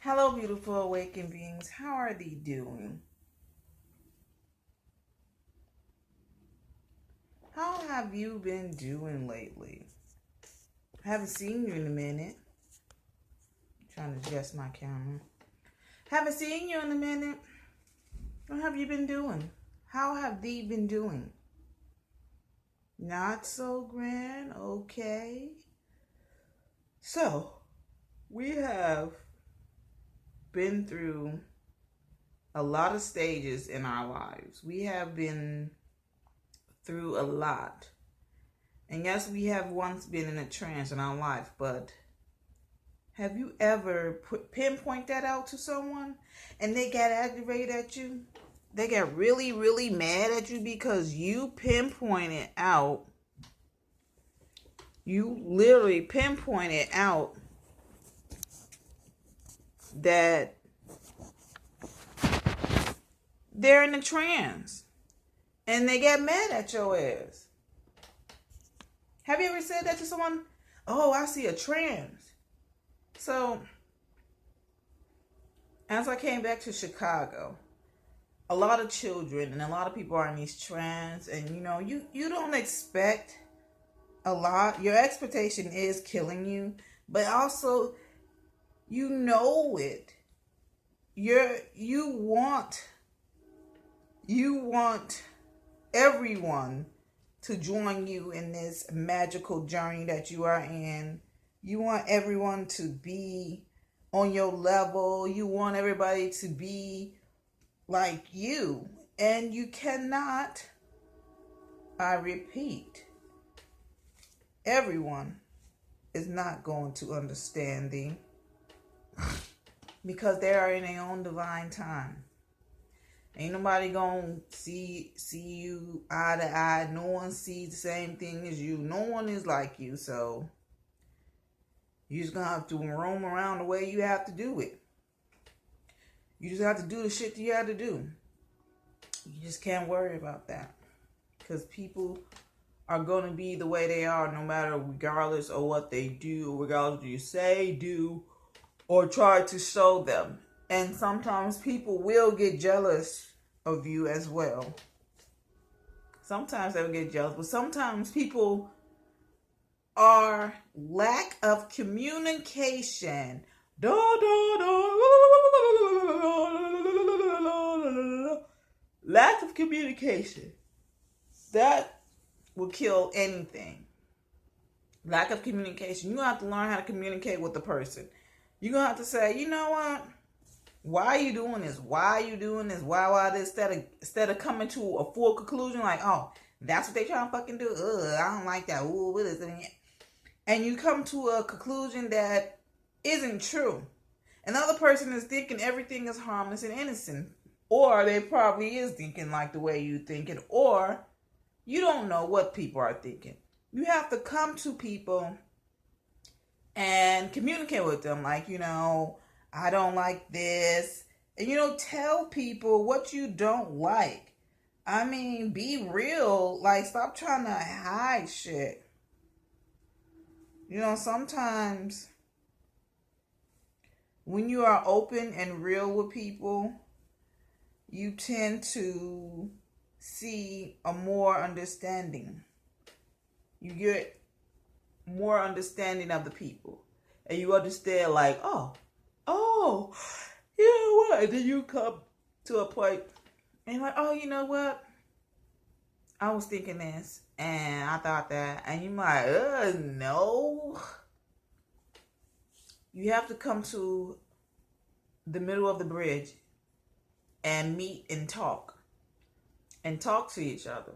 Hello, beautiful awakened beings. How are they doing? How have you been doing lately? Haven't seen you in a minute. Trying to adjust my camera. Haven't seen you in a minute. What have you been doing? How have they been doing? Not so grand. Okay. So, we have been through a lot of stages in our lives. We have been through a lot. And yes, we have once been in a trance in our life, but have you ever pinpoint that out to someone and they got aggravated at you? They got really, really mad at you because you pinpointed out, you literally pinpointed out that they're in a trance and they got mad at your ass. Have you ever said that to someone? Oh, I see a trance. So, as I came back to Chicago, a lot of children and a lot of people are in these trance, and you don't expect a lot. Your expectation is killing you, but also you know it. You want everyone to join you in this magical journey that you are in. You want everyone to be on your level. You want everybody to be like you. And you cannot, I repeat, everyone is not going to understand thee because they are in their own divine time. Ain't nobody gonna see you eye to eye. No one sees the same thing as you. No one is like you, so you're just gonna have to roam around the way you have to do it. You just have to do the shit that you have to do. You just can't worry about that. Because people are gonna be the way they are no matter regardless of what they do, regardless of what you say, do, or try to show them. And sometimes people will get jealous of you as well. Sometimes they will get jealous, but sometimes people are lack of communication. Lack of communication. That will kill anything. Lack of communication. You have to learn how to communicate with the person. You're going to have to say, you know what? Why are you doing this? Why are you doing this? Why this? Instead of coming to a full conclusion like, oh, that's what they trying to fucking do. I don't like that. Ooh, what is it? And you come to a conclusion that isn't true. Another person is thinking everything is harmless and innocent. Or they probably is thinking like the way you thinking. Or you don't know what people are thinking. You have to come to people and communicate with them. Like, I don't like this. And, tell people what you don't like. I mean, be real. Like, stop trying to hide shit. Sometimes when you are open and real with people, you tend to see a more understanding. You get more understanding of the people. And you understand like, oh, you know what? And then you come to a point and you're like, oh, you know what? I was thinking this and I thought that. And you're like, no. You have to come to the middle of the bridge and meet and talk. And talk to each other.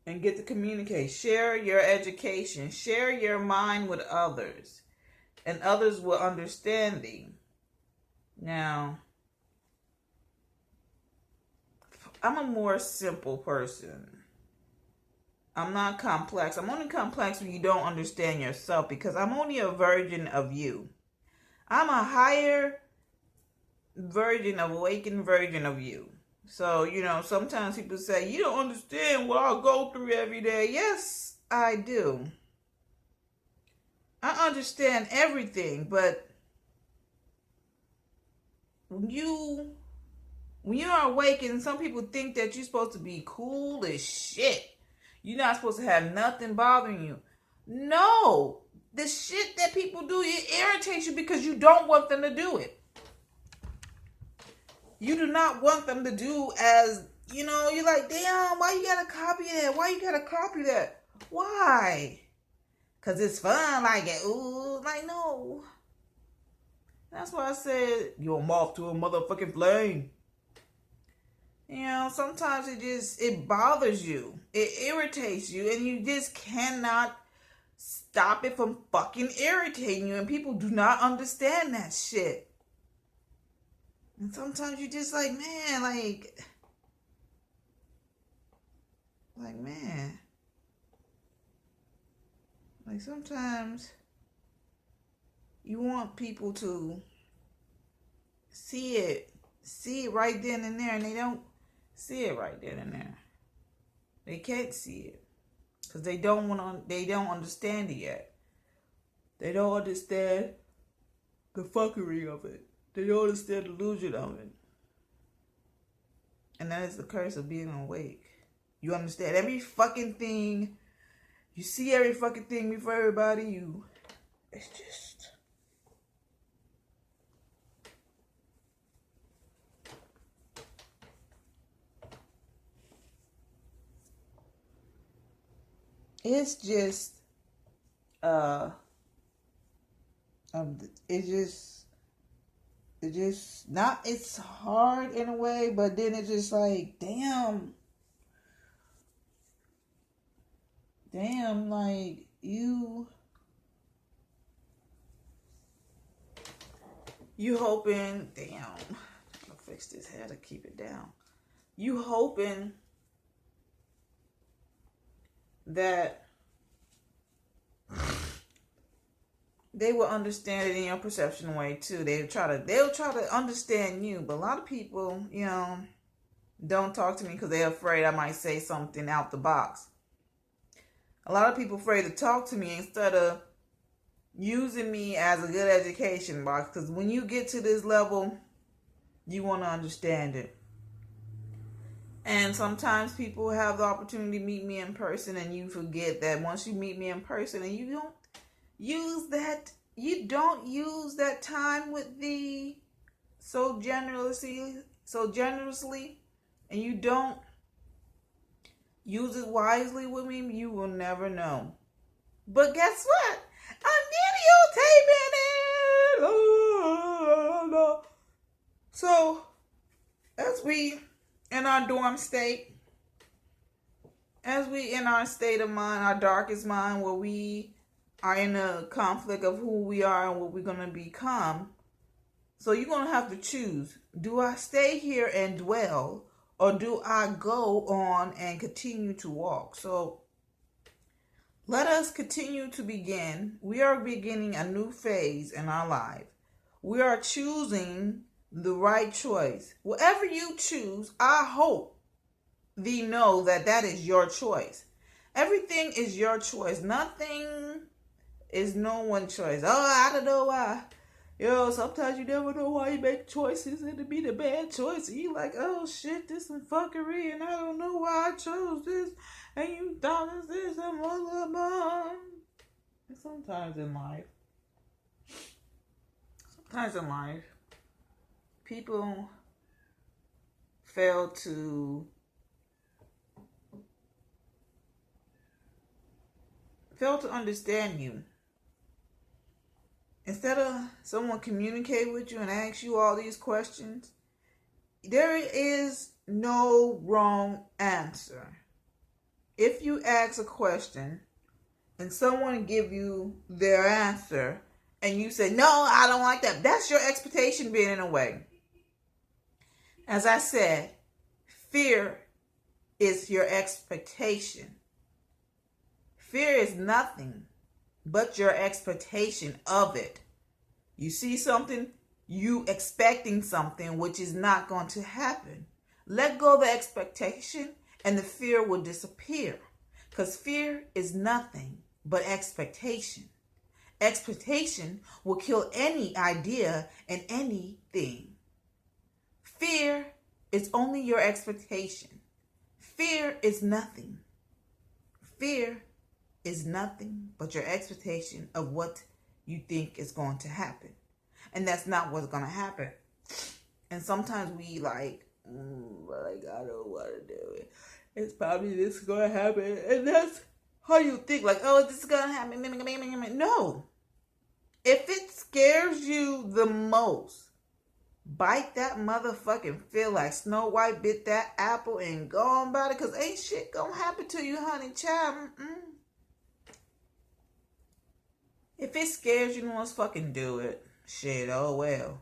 And get to communicate. Share your education. Share your mind with others. And others will understand thee. Now, I'm a more simple person. I'm not complex. I'm only complex when you don't understand yourself because I'm only a version of you. I'm a higher version of awakened version of you. So, sometimes people say, you don't understand what I go through every day. Yes, I do. I understand everything, but when you're awakened, some people think that you're supposed to be cool as shit. You're not supposed to have nothing bothering you. No. The shit that people do, it irritates you because you don't want them to do it. You do not want them to do as, you're like, damn, why you gotta copy that? Why you gotta copy that? Why? Because it's fun, like, ooh, like, no. That's why I said, you'll moth to a motherfucking flame. Sometimes it bothers you. It irritates you, and you just cannot stop it from fucking irritating you. And people do not understand that shit. And sometimes you're just like, man, man. Like, sometimes you want people to see it right then and there, and they don't see it right then and there. They can't see it because they don't understand it yet. They don't understand the fuckery of it. They don't understand the illusion of it. And that is the curse of being awake. You understand every fucking thing. You see every fucking thing before everybody. It's just... It's just, it's hard in a way, but then it's just like, damn, like, you hoping, damn, I'll fix this hair to keep it down. You hoping that they will understand it in your perception way too. They'll try to understand you, but a lot of people, don't talk to me because they're afraid I might say something out the box. A lot of people afraid to talk to me instead of using me as a good education box, because when you get to this level, you want to understand it. And sometimes people have the opportunity to meet me in person, and you forget that once you meet me in person and you don't use that time with thee so generously, and you don't use it wisely with me, you will never know. But guess what? I'm videotaping it. So, as we in our dorm state, as we in our state of mind, our darkest mind, where we are in a conflict of who we are and what we're going to become. So you're going to have to choose. Do I stay here and dwell, or do I go on and continue to walk? So let us continue to begin. We are beginning a new phase in our life. We are choosing the right choice. Whatever you choose, I hope thee know that is your choice. Everything is your choice. Nothing is no one's choice. Oh, I don't know why. Sometimes you never know why you make choices, and to be the bad choice. And you like, oh shit, this some fuckery, and I don't know why I chose this. And you thought it's this and blah, blah. And sometimes in life, people fail to understand you. Instead of someone communicate with you and ask you all these questions, there is no wrong answer. If you ask a question and someone give you their answer and you say, no, I don't like that, that's your expectation being in a way. As I said, fear is your expectation. Fear is nothing but your expectation of it. You see something, you expecting something which is not going to happen. Let go of the expectation and the fear will disappear. Because fear is nothing but expectation. Expectation will kill any idea and anything. Fear is only your expectation. Fear is nothing. Fear is nothing but your expectation of what you think is going to happen. And that's not what's going to happen. And sometimes we I don't want to do it. It's probably this is going to happen. And that's how you think, oh, this is going to happen. No. If it scares you the most, bite that motherfucking feel like Snow White bit that apple and go on about it, because ain't shit gonna happen to you, honey child. If it scares you, let's fucking do it. Shit, oh well.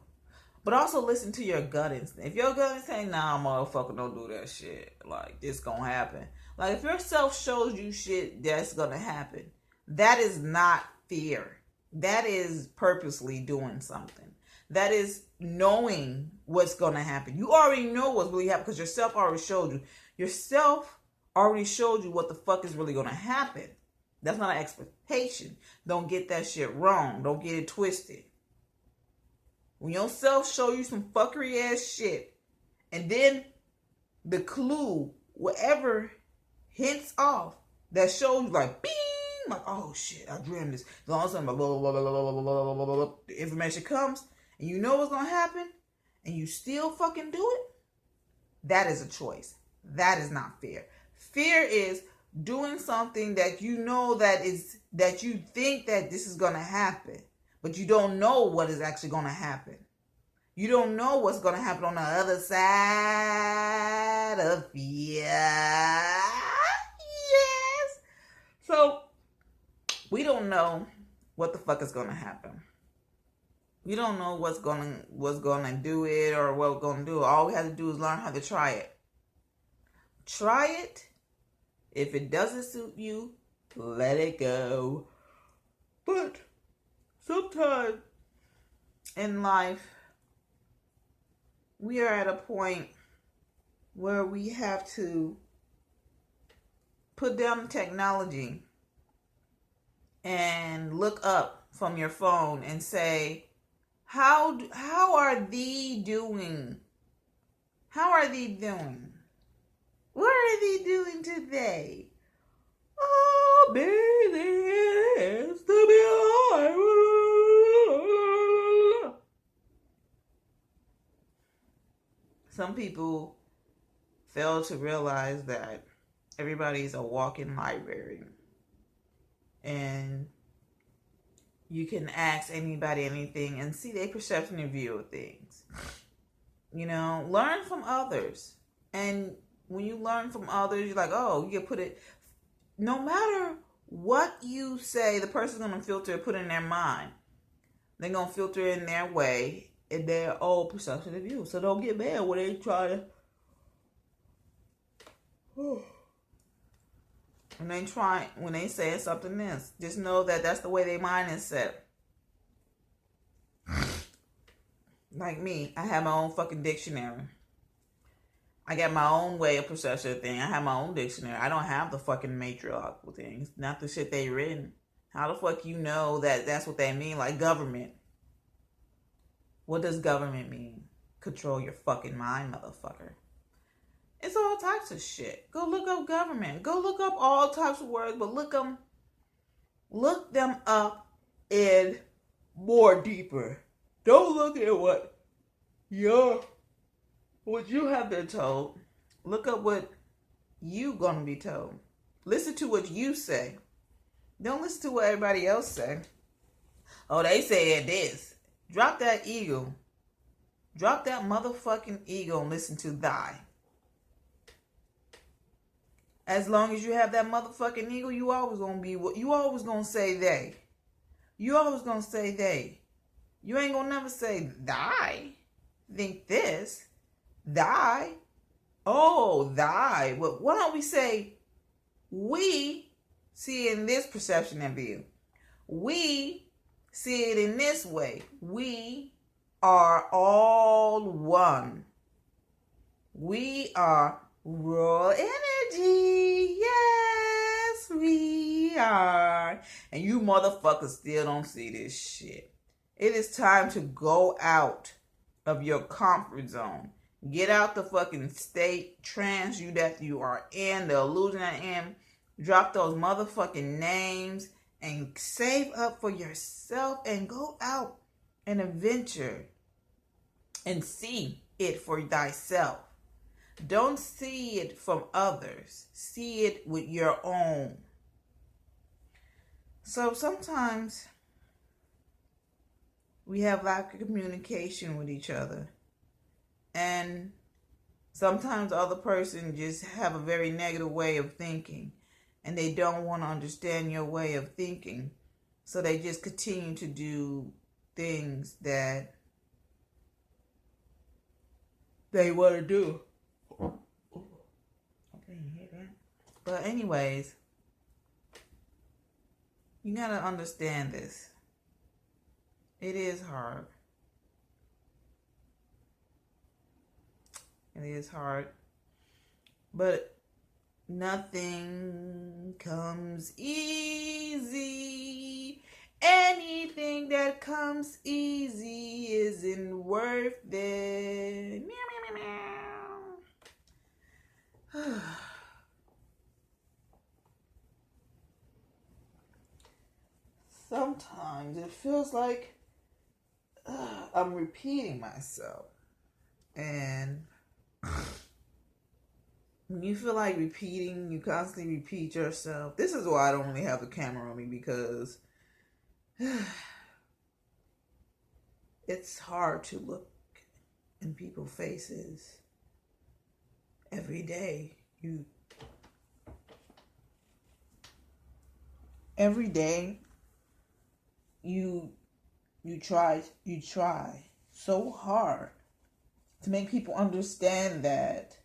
But also listen to your gut instinct. If your gut instinct, nah, motherfucker, don't do that shit. This gonna happen. If your self shows you shit that's gonna happen, that is not fear. That is purposely doing something. That is knowing what's going to happen. You already know what's really happening because yourself already showed you. Yourself already showed you what the fuck is really going to happen. That's not an expectation. Don't get that shit wrong. Don't get it twisted. When yourself show you some fuckery ass shit, and then the clue, whatever hints off, that shows you bing, oh shit, I dreamed this. Then all of a sudden, the information comes, and you know what's going to happen, and you still fucking do it, that is a choice. That is not fear. Fear is doing something that you know that you think that this is going to happen, but you don't know what is actually going to happen. You don't know what's going to happen on the other side of fear. Yes. So, we don't know what the fuck is going to happen. We don't know what's gonna do it or what we're gonna do. All we have to do is learn how to try it. Try it. If it doesn't suit you, let it go. But sometimes in life, we are at a point where we have to put down technology and look up from your phone and say, How are they doing? How are they doing? What are they doing today? Oh, baby, it's to be alive. Some people fail to realize that everybody's a walking library. And you can ask anybody anything and see their perception and view of things. Learn from others. And when you learn from others, you're like, oh, you can put it, no matter what you say, the person's going to filter it, put it in their mind. They're going to filter it in their way, in their own perception and view. So don't get mad when they try to, when they say something else, just know that that's the way their mind is set. Like me, I have my own fucking dictionary. I got my own way of perception thing. I have my own dictionary. I don't have the fucking matriarchal things. Not the shit they written. How the fuck you know that that's what they mean? Like government. What does government mean? Control your fucking mind, motherfucker. It's all types of shit. Go look up government. Go look up all types of words, but look them up in more deeper. Don't look at what you have been told. Look up what you gonna be told. Listen to what you say. Don't listen to what everybody else say. Oh, they said this. Drop that ego. Drop that motherfucking ego and listen to thy. As long as you have that motherfucking ego, you always gonna say they. You always gonna say they. You ain't gonna never say thy. Think this. Thy. Oh, thy. Well, why don't we say we see it in this perception and view? We see it in this way. We are all one. We are raw energy. Yes, we are. And you motherfuckers still don't see this shit. It is time to go out of your comfort zone Get out the fucking state trance that you are in, the illusion that you're in. Drop those motherfucking names and save up for yourself and go out and adventure and see it for thyself. Don't see it from others. See it with your own. So sometimes we have lack of communication with each other. And sometimes the other person just have a very negative way of thinking. And they don't want to understand your way of thinking. So they just continue to do things that they want to do. I didn't hear that. But anyways, you got to understand this. It is hard. It is hard. But nothing comes easy. Anything that comes easy isn't worth it. Meow, meow, meow, meow. Sometimes it feels like I'm repeating myself. And when you feel like repeating, you constantly repeat yourself. This is why I don't really have the camera on me, because it's hard to look in people's faces every day. Every day you try so hard to make people understand that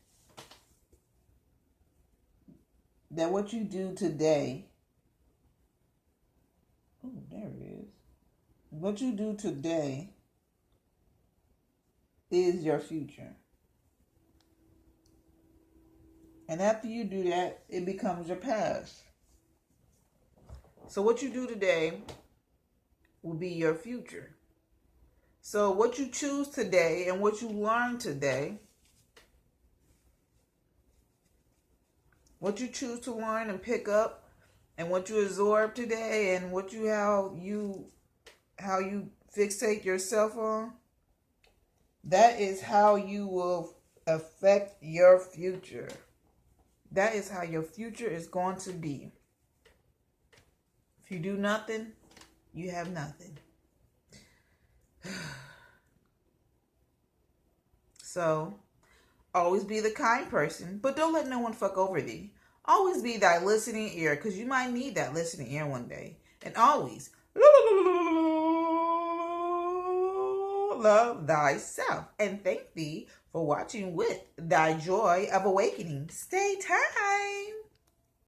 what you do today, oh, there it is. What you do today is your future. And after you do that, it becomes your past. So what you do today will be your future. So what you choose today and what you learn today, what you choose to learn and pick up, and what you absorb today, and how you fixate yourself on, that is how you will affect your future. That is how your future is going to be. If you do nothing, you have nothing. So, always be the kind person, but don't let no one fuck over thee. Always be thy listening ear, because you might need that listening ear one day. And always love thyself. And thank thee for watching with thy joy of awakening. Stay time.